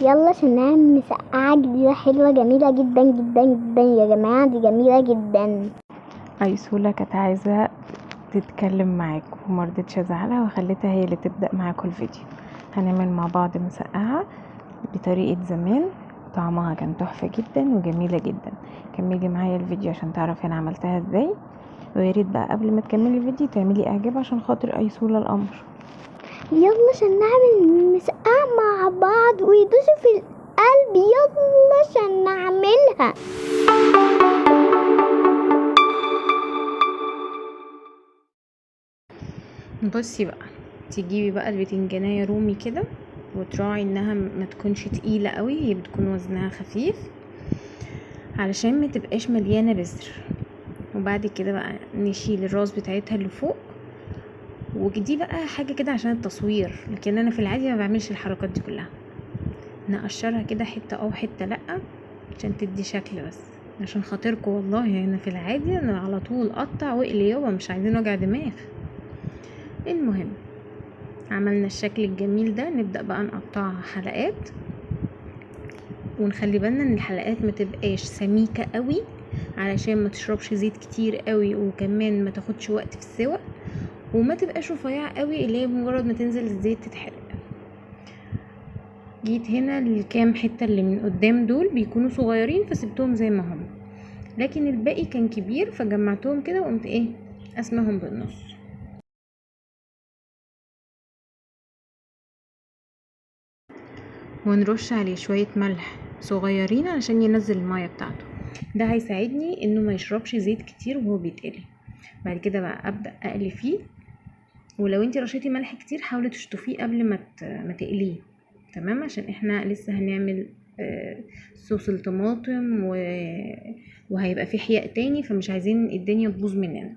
يلا عشان نعمل مسقعة جديدة حلوة جميلة جدا جدا جدا يا جماعة، دي جميلة جدا. ايسولا كانت عايزه تتكلم معاكم ومرضتش ازعلها وخليتها هي اللي تبدا معاكم الفيديو. هنعمل مع بعض مسقعه بطريقه زمان، طعمها كان تحفه جدا وجميله جدا. كملي معايا الفيديو عشان تعرفي انا عملتها ازاي، وياريت بقى قبل ما تكملي الفيديو تعملي اعجاب عشان خاطر ايسولا القمر. يلا عشان نعمل مسقعة مع بعض ويدوسوا في القلب، يلا عشان نعملها. بصي بقى، تجيبي بقى البتنجانية رومي كده وتراعي انها ما تكونش تقيلة قوي، هي بتكون وزنها خفيف علشان ما تبقاش مليانة بذر. وبعد كده بقى نشيل الراس بتاعتها اللي فوق، ودي بقى حاجة كده عشان التصوير، لكن انا في العادي ما بعملش الحركات دي كلها. نقشرها كده حتة او حتة لأ عشان تدي شكل، بس عشان خاطركم والله. انا في العادي انا على طول قطع واقلي يابا، مش عايزين وجع دماغ. المهم عملنا الشكل الجميل ده، نبدأ بقى نقطعها حلقات، ونخلي بالنا ان الحلقات ما تبقاش سميكة قوي علشان ما تشربش زيت كتير قوي، وكمان ما تاخدش وقت في السوى، وما تبقاش رفيعة قوي اللي هي مجرد ما تنزل الزيت تتحرق. جيت هنا الكام حتة اللي من قدام دول بيكونوا صغيرين فسبتهم زي ما هم، لكن الباقي كان كبير فجمعتهم كده وقمت اسمهم بالنص. ونرش عليه شوية ملح صغيرين علشان ينزل المية بتاعته، ده هيساعدني انه ما يشربش زيت كتير وهو بيتقلي. بعد كده بقى ابدا اقلي فيه، ولو انتي رشيتي ملح كتير حاولي تشطفيه قبل ما تقليه، تمام؟ عشان احنا لسه هنعمل صوص الطماطم وهيبقى فيه حياء تاني، فمش عايزين الدنيا تبوظ مننا.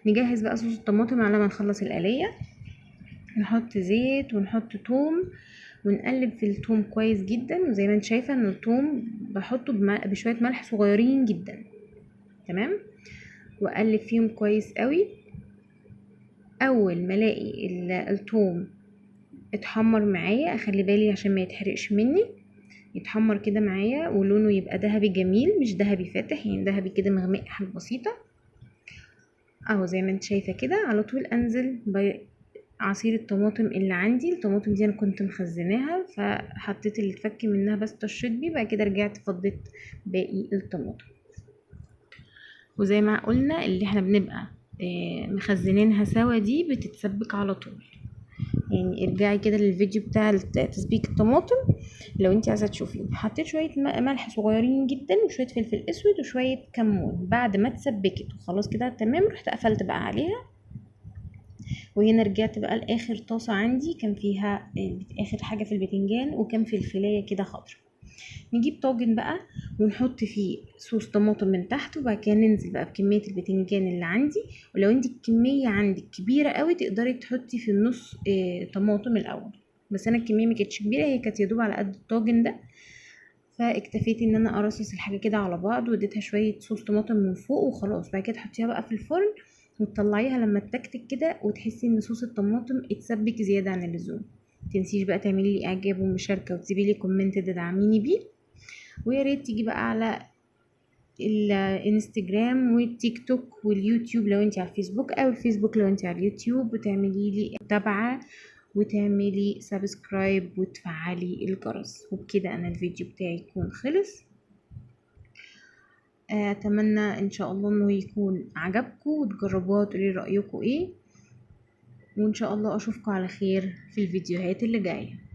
نجهز بقى صوص الطماطم على ما نخلص القليه، نحط زيت ونحط توم ونقلب في التوم كويس جدا. وزي ما انت شايفه ان التوم بحطه بشويه ملح صغيرين جدا، تمام؟ واقلب فيهم كويس قوي. اول ما الاقي التوم اتحمر معايا، اخلي بالي عشان ما يتحرقش مني، يتحمر كده معايا ولونه يبقى ذهبي جميل، مش ذهبي فاتح، يعني ذهبي كده مغمق حاجه بسيطه اهو زي ما انت شايفه كده. على طول انزل عصير الطماطم اللي عندي. الطماطم دي انا كنت مخزناها فحطيت اللي اتفك منها بس طشيت بيه، بعد كده رجعت فضيت باقي الطماطم. وزي ما قلنا اللي احنا بنبقى مخزنينها سوا دي بتتسبك على طول. يعني ارجعي كده للفيديو بتاع تسبيك الطماطم لو انت عايزه تشوفيه. حطيت شويه ملح صغيرين جدا وشويه فلفل اسود وشويه كمون. بعد ما اتسبكت وخلاص كده تمام، رحت قفلت بقى عليها. وهنا رجعت بقى لاخر طاسه عندي كان فيها اخر حاجه في البتنجان، وكان فلفلايه كده خضرا. نجيب طاجن بقى ونحط فيه صوص طماطم من تحت، وبعد كده ننزل بقى بكميه البتنجان اللي عندي. ولو انت الكميه عندك كبيره قوي تقدري تحطي في النص طماطم الاول، بس انا الكميه ما كانتش كبيره، هي كانت يدوب على قد الطاجن ده، فاكتفيت ان انا ارصص الحاجه كده على بعض واديتها شويه صوص طماطم من فوق وخلاص. بعد كده تحطيها بقى في الفرن وتطلعيها لما تتكتك كده وتحسي ان صوص الطماطم اتسبك زياده عن اللزوم. متنسيش بقى تعملي لي اعجاب ومشاركه وتسيبي لي كومنت تدعميني بيه. ويا ريت تيجي بقى على الانستجرام والتيك توك واليوتيوب لو انت على الفيسبوك، او الفيسبوك لو انت على اليوتيوب، وتعملي لي متابعه وتعملي سبسكرايب وتفعلي الجرس. وبكده انا الفيديو بتاعي يكون خلص. اتمنى ان شاء الله انه يكون عجبكم وتجربوها وتقولي رايكم ايه، وان شاء الله اشوفكم على خير في الفيديوهات اللي جايه.